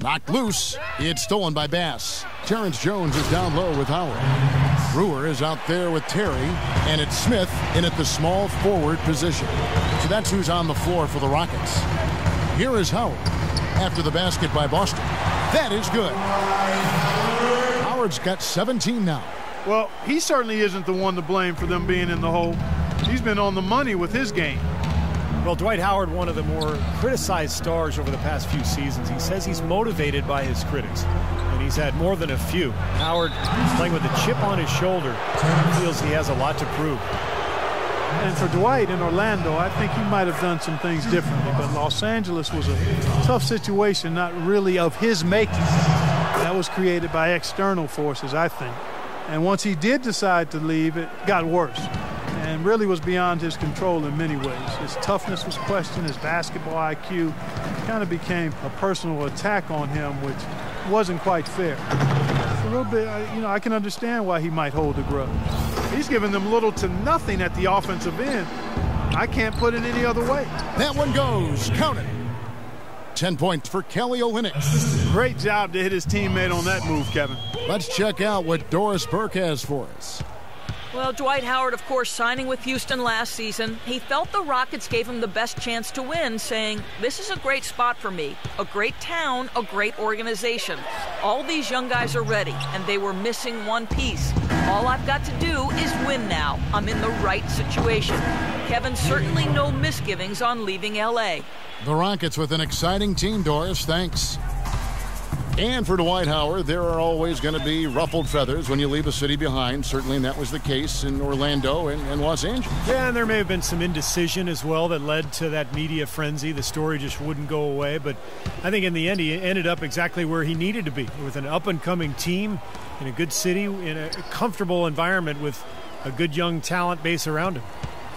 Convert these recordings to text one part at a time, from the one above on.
Knocked loose. It's stolen by Bass. Terrence Jones is down low with Howard. Brewer is out there with Terry, and it's Smith in at the small forward position. So that's who's on the floor for the Rockets. Here is Howard after the basket by Boston. That is good. Howard's got 17 now. Well, he certainly isn't the one to blame for them being in the hole. He's been on the money with his game. Well, Dwight Howard, one of the more criticized stars over the past few seasons. He says he's motivated by his critics, and he's had more than a few. Howard is playing with a chip on his shoulder. He feels he has a lot to prove. And for Dwight in Orlando, I think he might have done some things differently. But Los Angeles was a tough situation, not really of his making. That was created by external forces, I think. And once he did decide to leave, it got worse. And really was beyond his control in many ways. His toughness was questioned, his basketball IQ kind of became a personal attack on him, which wasn't quite fair. A little bit, I can understand why he might hold a grudge. He's given them little to nothing at the offensive end. I can't put it any other way. That one goes. Count it. 10 points for Kelly Olynyk. Great job to hit his teammate on that move, Kevin. Let's check out what Doris Burke has for us. Well, Dwight Howard, of course, signing with Houston last season, he felt the Rockets gave him the best chance to win, saying, "This is a great spot for me, a great town, a great organization. All these young guys are ready, and they were missing one piece. All I've got to do is win now. I'm in the right situation." Kevin, certainly no misgivings on leaving L.A. The Rockets with an exciting team, Doris. Thanks. And for Dwight Howard, there are always going to be ruffled feathers when you leave a city behind. Certainly, that was the case in Orlando and Los Angeles. Yeah, and there may have been some indecision as well that led to that media frenzy. The story just wouldn't go away. But I think in the end, he ended up exactly where he needed to be, with an up-and-coming team in a good city, in a comfortable environment with a good young talent base around him.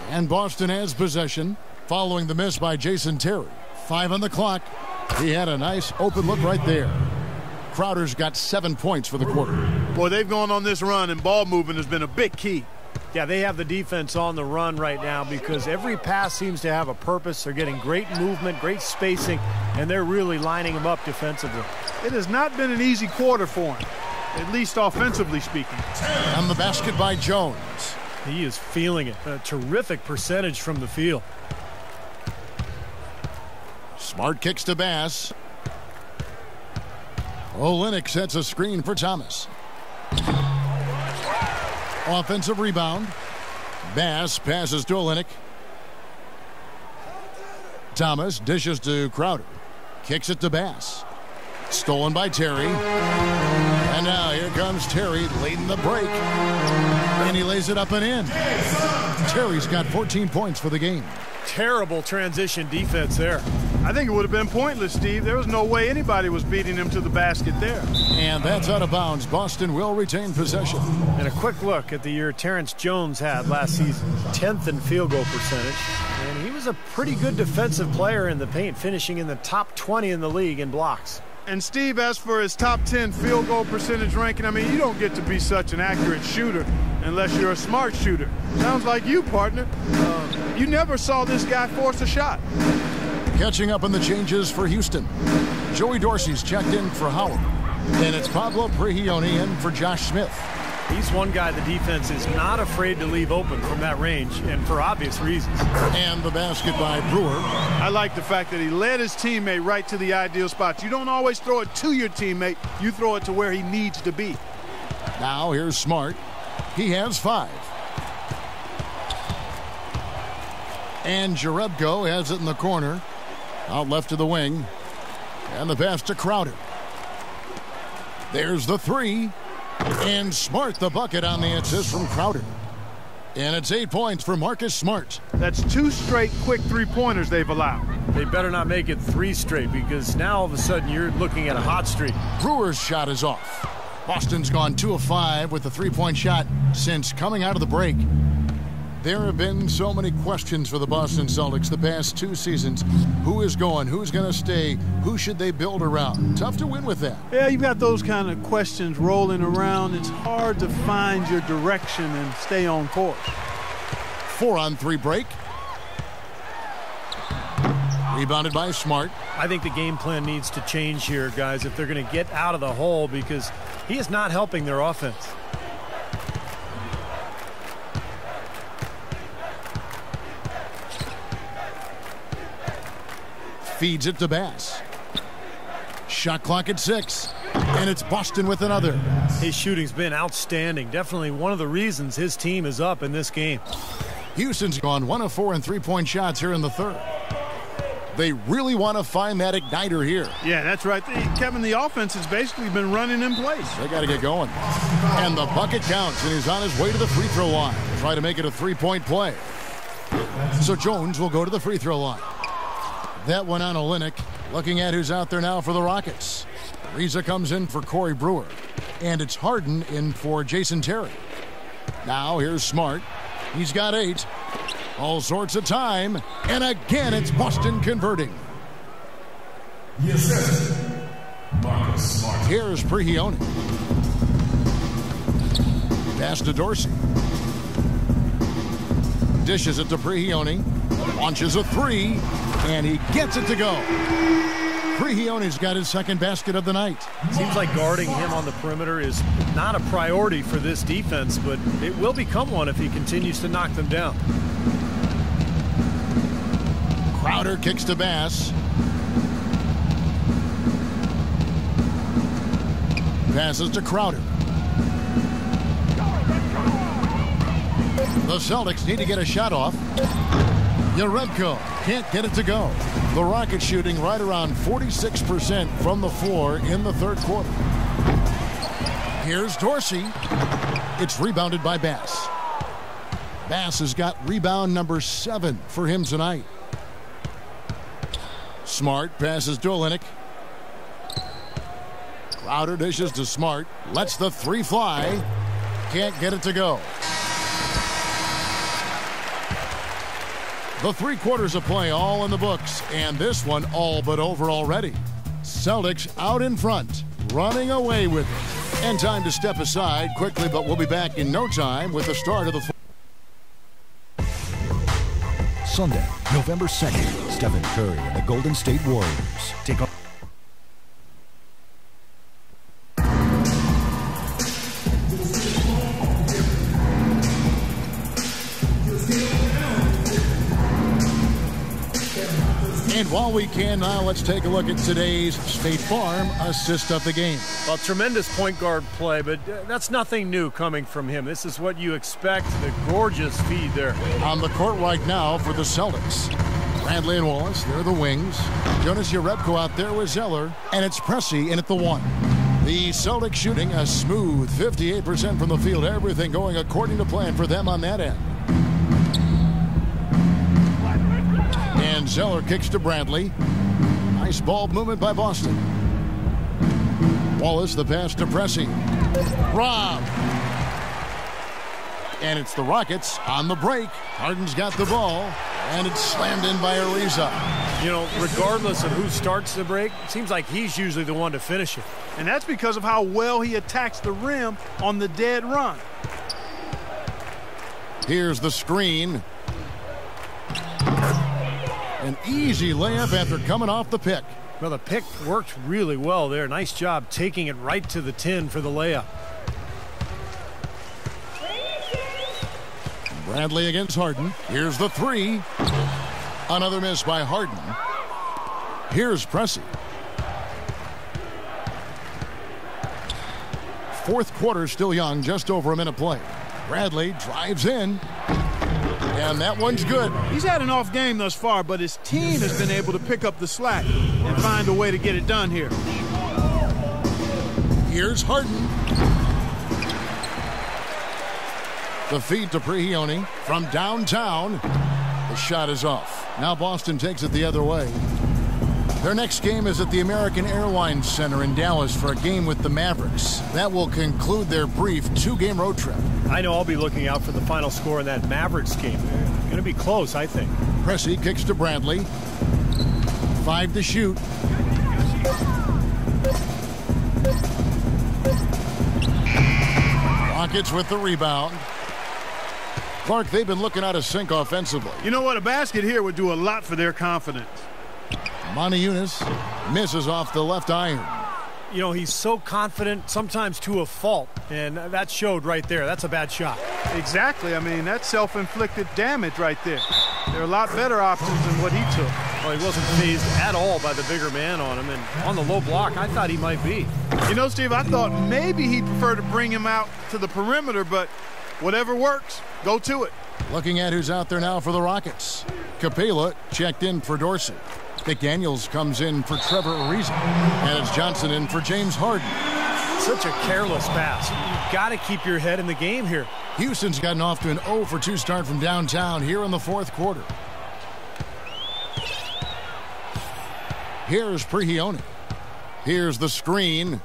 And Boston has possession following the miss by Jason Terry. 5 on the clock. He had a nice open look right there. Crowder's got 7 points for the quarter. Boy, they've gone on this run, and ball movement has been a big key. Yeah, they have the defense on the run right now because every pass seems to have a purpose. They're getting great movement, great spacing, and they're really lining them up defensively. It has not been an easy quarter for him, at least offensively speaking. And the basket by Jones. He is feeling it. A terrific percentage from the field. Smart kicks to Bass. Olynyk sets a screen for Thomas. Offensive rebound. Bass passes to Olynyk. Thomas dishes to Crowder. Kicks it to Bass. Stolen by Terry. And now here comes Terry leading the break. And he lays it up and in. Terry's got 14 points for the game. Terrible transition defense there. I think it would have been pointless, Steve. There was no way anybody was beating him to the basket there. And that's out of bounds. Boston will retain possession. And a quick look at the year Terrence Jones had last season. 10th in field goal percentage. And he was a pretty good defensive player in the paint, finishing in the top 20 in the league in blocks. And Steve, as for his top 10 field goal percentage ranking, I mean, you don't get to be such an accurate shooter unless you're a smart shooter. Sounds like you, partner. You never saw this guy force a shot. Catching up on the changes for Houston. Joey Dorsey's checked in for Howard. And it's Pablo Prigioni in for Josh Smith. He's one guy the defense is not afraid to leave open from that range, and for obvious reasons. And the basket by Brewer. I like the fact that he led his teammate right to the ideal spot. You don't always throw it to your teammate. You throw it to where he needs to be. Now here's Smart. He has 5. And Jerebko has it in the corner. Out left to the wing. And the pass to Crowder. There's the 3. And Smart the bucket on the assist from Crowder. And it's 8 points for Marcus Smart. That's 2 straight quick three-pointers they've allowed. They better not make it 3 straight, because now all of a sudden you're looking at a hot streak. Brewer's shot is off. Boston's gone 2 of 5 with the 3-point shot since coming out of the break. There have been so many questions for the Boston Celtics the past 2 seasons. Who is going? Who's going to stay? Who should they build around? Tough to win with that. Yeah, you've got those kind of questions rolling around. It's hard to find your direction and stay on course. 4-on-3 break. Rebounded by Smart. I think the game plan needs to change here, guys, if they're going to get out of the hole, because he is not helping their offense. Feeds it to Bass. Shot clock at 6. And it's Boston with another. His shooting's been outstanding. Definitely one of the reasons his team is up in this game. Houston's gone 1 of 4 in three-point shots here in the third. They really want to find that igniter here. Yeah, that's right. Kevin, the offense has basically been running in place. They got to get going. And the bucket counts, and he's on his way to the free throw line. Try to make it a three-point play. So Jones will go to the free throw line. That one on Olynyk. Looking at who's out there now for the Rockets. Ariza comes in for Corey Brewer. And it's Harden in for Jason Terry. Now here's Smart. He's got 8. All sorts of time. And again, it's Boston converting. Yes, Marcus Smart. Here's Prigioni. Pass to Dorsey. Dishes it to Prigioni. Launches a 3. And he gets it to go. Prigioni's got his second basket of the night. Seems like guarding him on the perimeter is not a priority for this defense, but it will become one if he continues to knock them down. Crowder kicks to Bass. Passes to Crowder. The Celtics need to get a shot off. Yarebko can't get it to go. The Rockets shooting right around 46% from the floor in the third quarter. Here's Dorsey. It's rebounded by Bass. Bass has got rebound number 7 for him tonight. Smart passes to Olynyk. Crowder dishes to Smart. Lets the 3 fly. Can't get it to go. The 3 quarters of play all in the books, and this one all but over already. Celtics out in front, running away with it. And time to step aside quickly, but we'll be back in no time with the start of the... Sunday, November 2nd, Stephen Curry and the Golden State Warriors take on... And while we can now, let's take a look at today's State Farm assist of the game. Well, tremendous point guard play, but that's nothing new coming from him. This is what you expect, the gorgeous feed there. On the court right now for the Celtics. Bradley and Wallace, they're the wings. Jonas Yarebko out there with Zeller, and it's Pressey in at the 1. The Celtics shooting a smooth 58% from the field. Everything going according to plan for them on that end. And Zeller kicks to Bradley. Nice ball movement by Boston. Wallace, the pass to Pressey. Rob. And it's the Rockets on the break. Harden's got the ball, and it's slammed in by Ariza. You know, regardless of who starts the break, it seems like he's usually the one to finish it. And that's because of how well he attacks the rim on the dead run. Here's the screen. An easy layup after coming off the pick. Well, the pick worked really well there. Nice job taking it right to the 10 for the layup. Bradley against Harden. Here's the 3. Another miss by Harden. Here's Pressey. Fourth quarter still young, just over a minute play. Bradley drives in. And that one's good. He's had an off game thus far, but his team has been able to pick up the slack and find a way to get it done here. Here's Harden. The feed to Prigioni from downtown. The shot is off. Now Boston takes it the other way. Their next game is at the American Airlines Center in Dallas for a game with the Mavericks. That will conclude their brief 2-game road trip. I know I'll be looking out for the final score in that Mavericks game. It's going to be close, I think. Pressey kicks to Bradley. 5 to shoot. Rockets with the rebound. Clark, they've been looking out of sync offensively. You know what? A basket here would do a lot for their confidence. Moniunas misses off the left iron. You know, he's so confident, sometimes to a fault, and that showed right there. That's a bad shot. Exactly. I mean, that's self-inflicted damage right there. There are a lot better options than what he took. Well, he wasn't fazed at all by the bigger man on him, and on the low block, I thought he might be. You know, Steve, I thought maybe he'd prefer to bring him out to the perimeter, but whatever works, go to it. Looking at who's out there now for the Rockets. Capela checked in for Dorsey. McDaniels comes in for Trevor Ariza. And it's Johnson in for James Harden. Such a careless pass. You've got to keep your head in the game here. Houston's gotten off to an 0-for-2 start from downtown here in the fourth quarter. Here's Prigioni. Here's the screen.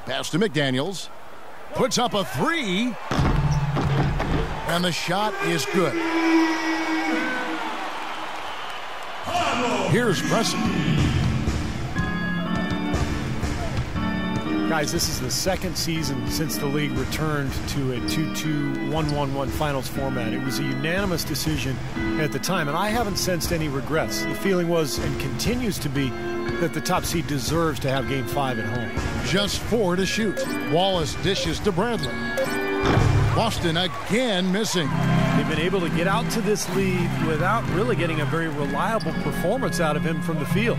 Pass to McDaniels. Puts up a three. And the shot is good. Here's Preston. Guys, this is the second season since the league returned to a 2-2, 1-1-1 finals format. It was a unanimous decision at the time, and I haven't sensed any regrets. The feeling was, and continues to be, that the top seed deserves to have Game 5 at home. Just 4 to shoot. Wallace dishes to Bradley. Boston again missing. They've been able to get out to this lead without really getting a very reliable performance out of him from the field.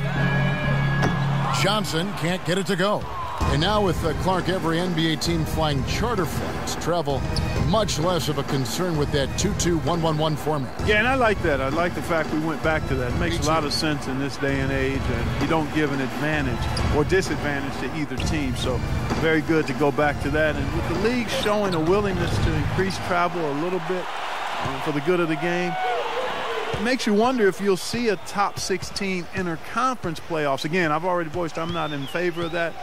Johnson can't get it to go. And now with Clark, every NBA team flying charter flights, travel much less of a concern with that 2-2, 1-1-1 format. Yeah, and I like that. I like the fact we went back to that. It makes a lot of sense in this day and age, and you don't give an advantage or disadvantage to either team. So very good to go back to that. And with the league showing a willingness to increase travel a little bit for the good of the game, it makes you wonder if you'll see a top 16 interconference playoffs. Again, I've already voiced I'm not in favor of that,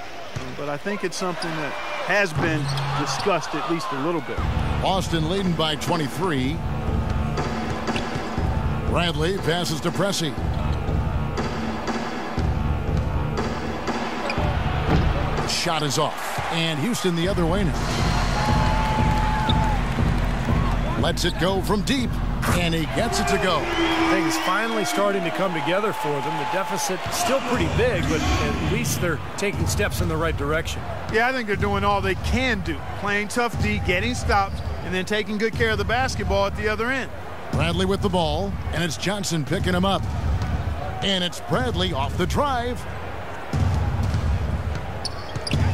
but I think it's something that has been discussed at least a little bit. Boston leading by 23. Bradley passes to Pressey. Shot is off, and Houston the other way now. Lets it go from deep, and he gets it to go. Things finally starting to come together for them. The deficit still pretty big, but at least they're taking steps in the right direction. Yeah, I think they're doing all they can do. Playing tough D, getting stops, and then taking good care of the basketball at the other end. Bradley with the ball, and it's Johnson picking him up. And it's Bradley off the drive.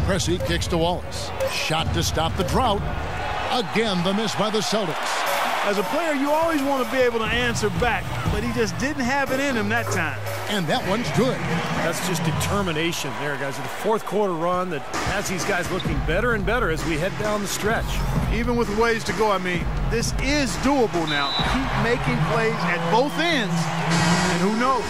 Pressey kicks to Wallace. Shot to stop the drought. Again, the miss by the Celtics. As a player, you always want to be able to answer back, but he just didn't have it in him that time. And that one's good. That's just determination there, guys. The fourth quarter run that has these guys looking better and better as we head down the stretch. Even with ways to go, I mean, this is doable now. Keep making plays at both ends, and who knows?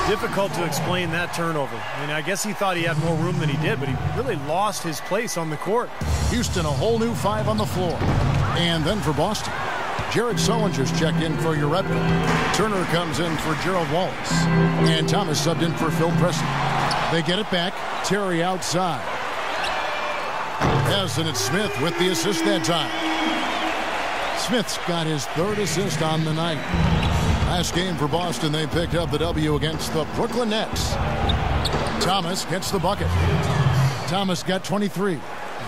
Difficult to explain that turnover. I mean, I guess he thought he had more room than he did, but he really lost his place on the court. Houston, a whole new 5 on the floor. And then for Boston, Jared Sullinger's checked in for Uredka. Turner comes in for Gerald Wallace. And Thomas subbed in for Phil Preston. They get it back. Terry outside. Yes, and it's Smith with the assist that time. Smith's got his third assist on the night. Last game for Boston, they picked up the W against the Brooklyn Nets. Thomas gets the bucket. Thomas got 23.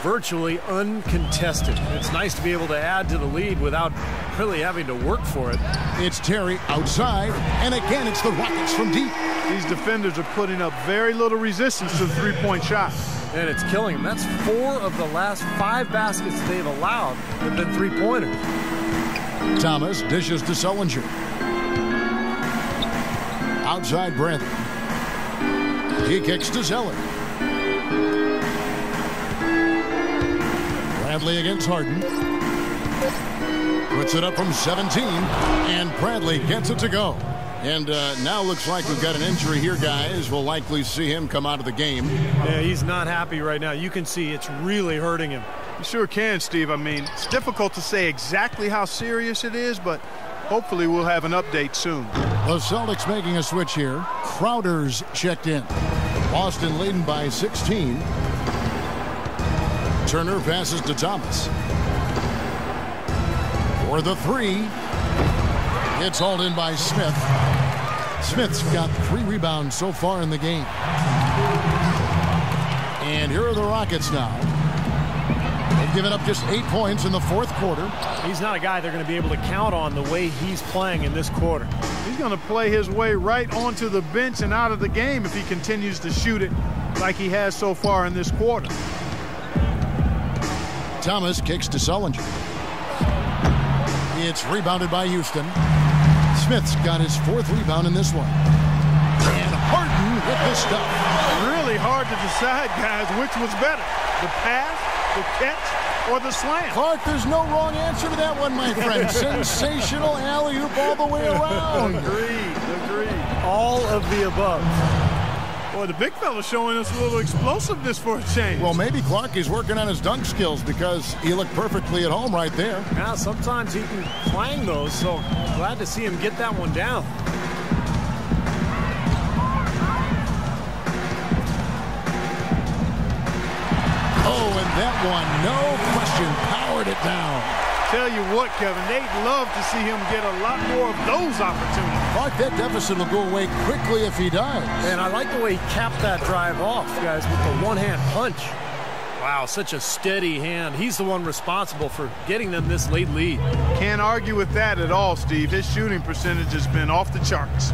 Virtually uncontested. It's nice to be able to add to the lead without really having to work for it. It's Terry outside, and again it's the Rockets from deep. These defenders are putting up very little resistance to the three-point shot. And it's killing them. That's 4 of the last 5 baskets they've allowed have been three-pointers. Thomas dishes to Sullinger. Outside Bradley. He kicks to Zeller. Bradley against Harden. Puts it up from 17, and Bradley gets it to go. And now looks like we've got an injury here, guys. We'll likely see him come out of the game. Yeah, he's not happy right now. You can see it's really hurting him. You sure can, Steve. I mean, it's difficult to say exactly how serious it is, but hopefully we'll have an update soon. The Celtics making a switch here. Crowder's checked in. Boston leading by 16. Turner passes to Thomas. For the 3. It's hauled in by Smith. Smith's got 3 rebounds so far in the game. And here are the Rockets now. They've given up just 8 points in the fourth quarter. He's not a guy they're going to be able to count on the way he's playing in this quarter. He's going to play his way right onto the bench and out of the game if he continues to shoot it like he has so far in this quarter. Thomas kicks to Sullinger. It's rebounded by Houston. Smith's got his 4th rebound in this one. And Harden with the stuff. Really hard to decide, guys, which was better, the pass, the catch, or the slam. Clark, there's no wrong answer to that one, my friend. Sensational alley-oop all the way around. Agreed. All of the above. Boy, the big fella's showing us a little explosiveness for a change. Well, maybe Clark is working on his dunk skills because he looked perfectly at home right there. Yeah, sometimes he can clang those, so glad to see him get that one down. Oh, and that one, no question, powered it down. Tell you what, Kevin, they'd love to see him get a lot more of those opportunities. Clark, that deficit will go away quickly if he does. And I like the way he capped that drive off, guys, with the one-hand punch. Wow, such a steady hand. He's the one responsible for getting them this late lead. Can't argue with that at all, Steve. His shooting percentage has been off the charts.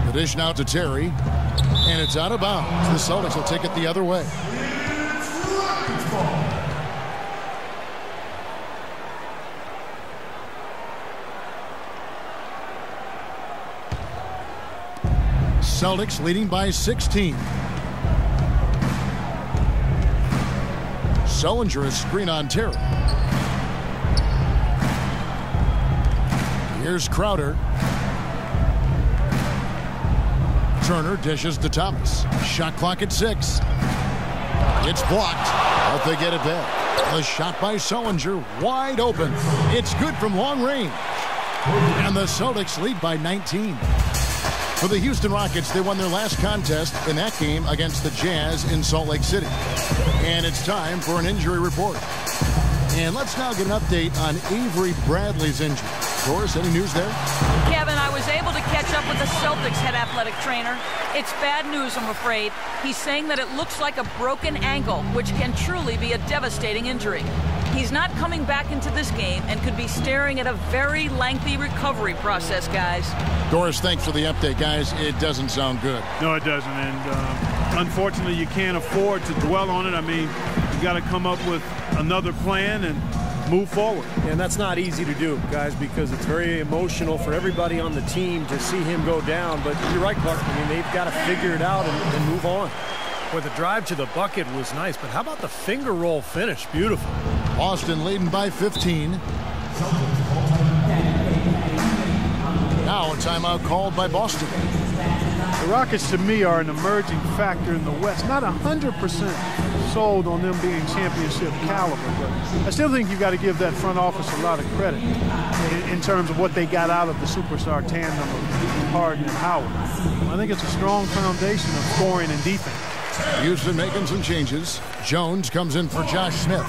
The dish now to Terry, and it's out of bounds. The Celtics will take it the other way. Celtics leading by 16. Sullinger is screen on Terry. Here's Crowder. Turner dishes to Thomas. Shot clock at 6. It's blocked, but they get it back. A shot by Sullinger, wide open. It's good from long range. And the Celtics lead by 19. For the Houston Rockets, they won their last contest in that game against the Jazz in Salt Lake City. And it's time for an injury report. And let's now get an update on Avery Bradley's injury. Doris, any news there? Kevin, I was able to catch up with the Celtics head athletic trainer. It's bad news, I'm afraid. He's saying that it looks like a broken ankle, which can truly be a devastating injury. He's not coming back into this game and could be staring at a very lengthy recovery process, guys. Doris, thanks for the update, guys. It doesn't sound good. No, it doesn't. And unfortunately, you can't afford to dwell on it. I mean, you got to come up with another plan and move forward. And that's not easy to do, guys, because it's very emotional for everybody on the team to see him go down. But you're right, Clark. I mean, they've got to figure it out and move on. Well, the drive to the bucket was nice, but how about the finger roll finish? Beautiful. Boston leading by 15. Now a timeout called by Boston. The Rockets, to me, are an emerging factor in the West. Not 100% sold on them being championship caliber, but I still think you've got to give that front office a lot of credit in terms of what they got out of the superstar tandem of Harden and Howard. I think it's a strong foundation of scoring and defense. Houston making some changes. Jones comes in for Josh Smith,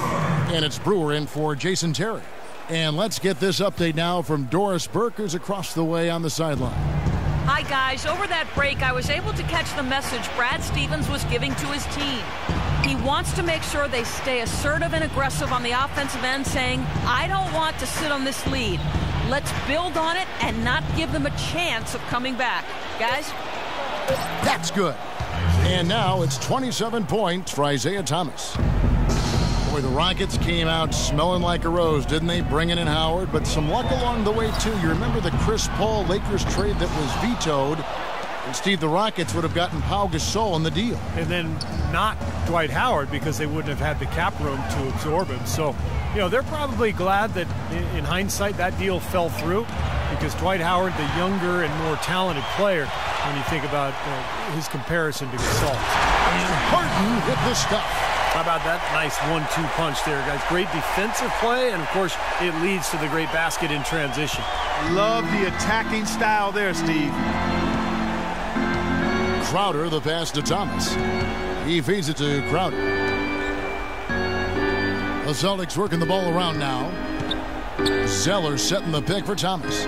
and it's Brewer in for Jason Terry. And let's get this update now from Doris Burke, who's across the way on the sideline. Hi, guys. Over that break, I was able to catch the message Brad Stevens was giving to his team. He wants to make sure they stay assertive and aggressive on the offensive end, saying, I don't want to sit on this lead. Let's build on it and not give them a chance of coming back. Guys? That's good. And now it's 27 points for Isaiah Thomas. Boy, the Rockets came out smelling like a rose, didn't they? Bringing in Howard, but some luck along the way, too. You remember the Chris Paul Lakers trade that was vetoed? And, Steve, the Rockets would have gotten Pau Gasol in the deal. And then not Dwight Howard because they wouldn't have had the cap room to absorb him. So, you know, they're probably glad that, in hindsight, that deal fell through because Dwight Howard, the younger and more talented player, when you think about his comparison to Gasol. And Harden hit the stuff. How about that nice 1-2 punch there, guys? Great defensive play, and, of course, it leads to the great basket in transition. Love the attacking style there, Steve. Crowder, the pass to Thomas. He feeds it to Crowder. The Celtics working the ball around now. Zeller setting the pick for Thomas.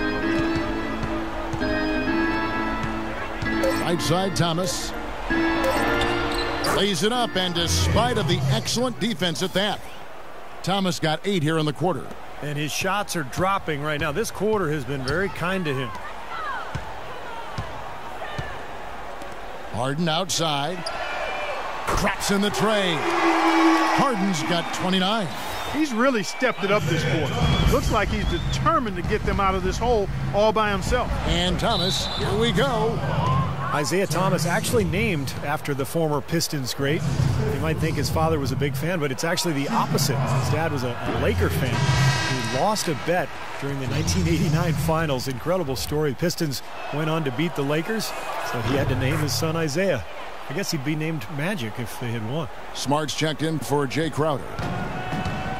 Right side, Thomas. Lays it up, and despite of the excellent defense at that, Thomas got 8 here in the quarter. And his shots are dropping right now. This quarter has been very kind to him. Harden outside. Drops in the tray. Harden's got 29. He's really stepped it up this quarter. Looks like he's determined to get them out of this hole all by himself. And Thomas, here we go. Isaiah Thomas, actually named after the former Pistons great. You might think his father was a big fan, but it's actually the opposite. His dad was a Laker fan who lost a bet during the 1989 finals. Incredible story. Pistons went on to beat the Lakers, so he had to name his son Isaiah. I guess he'd be named Magic if they had won. Smarts checked in for Jay Crowder.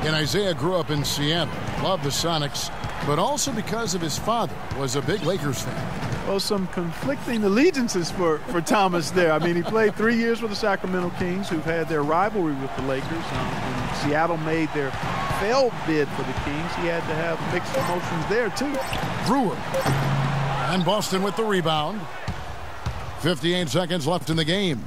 And Isaiah grew up in Seattle, loved the Sonics, but also because of his father was a big Lakers fan. Well, some conflicting allegiances for Thomas there. I mean, he played 3 years with the Sacramento Kings, who've had their rivalry with the Lakers. When Seattle made their failed bid for the Kings, he had to have mixed emotions there, too. Brewer. And Boston with the rebound. 58 seconds left in the game.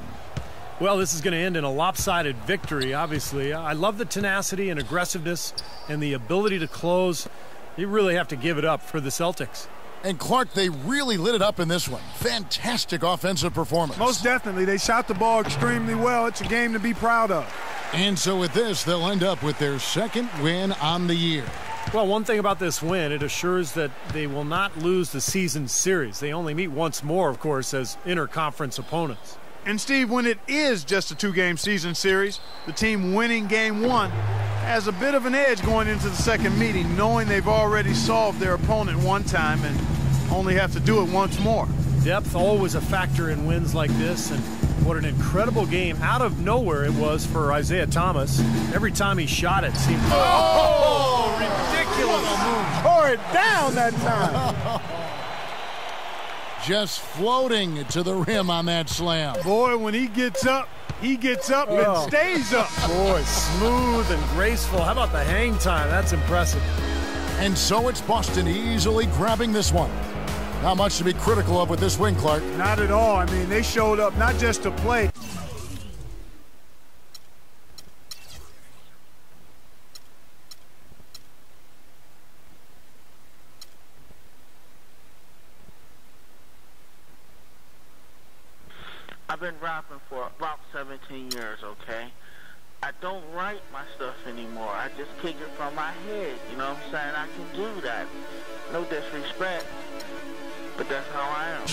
Well, this is going to end in a lopsided victory, obviously. I love the tenacity and aggressiveness and the ability to close. You really have to give it up for the Celtics. And Clark, they really lit it up in this one. Fantastic offensive performance. Most definitely. They shot the ball extremely well. It's a game to be proud of. And so with this, they'll end up with their second win on the year. Well, one thing about this win, it assures that they will not lose the season series. They only meet once more, of course, as interconference opponents. And, Steve, when it is just a 2-game season series, the team winning game 1 has a bit of an edge going into the second meeting, knowing they've already solved their opponent one time and only have to do it once more. Depth always a factor in wins like this, and what an incredible game out of nowhere it was for Isaiah Thomas. Every time he shot it seemed ridiculous. Tore it down that time. Just floating to the rim on that slam. Boy, when he gets up and stays up. Boy, smooth and graceful. How about the hang time? That's impressive. And so it's Boston easily grabbing this one. Not much to be critical of with this win, Clark. Not at all. I mean, they showed up not just to play. I've been rapping for about 17 years, okay? I don't write my stuff anymore. I just kick it from my head, you know what I'm saying? I can do that. No disrespect, but that's how I am.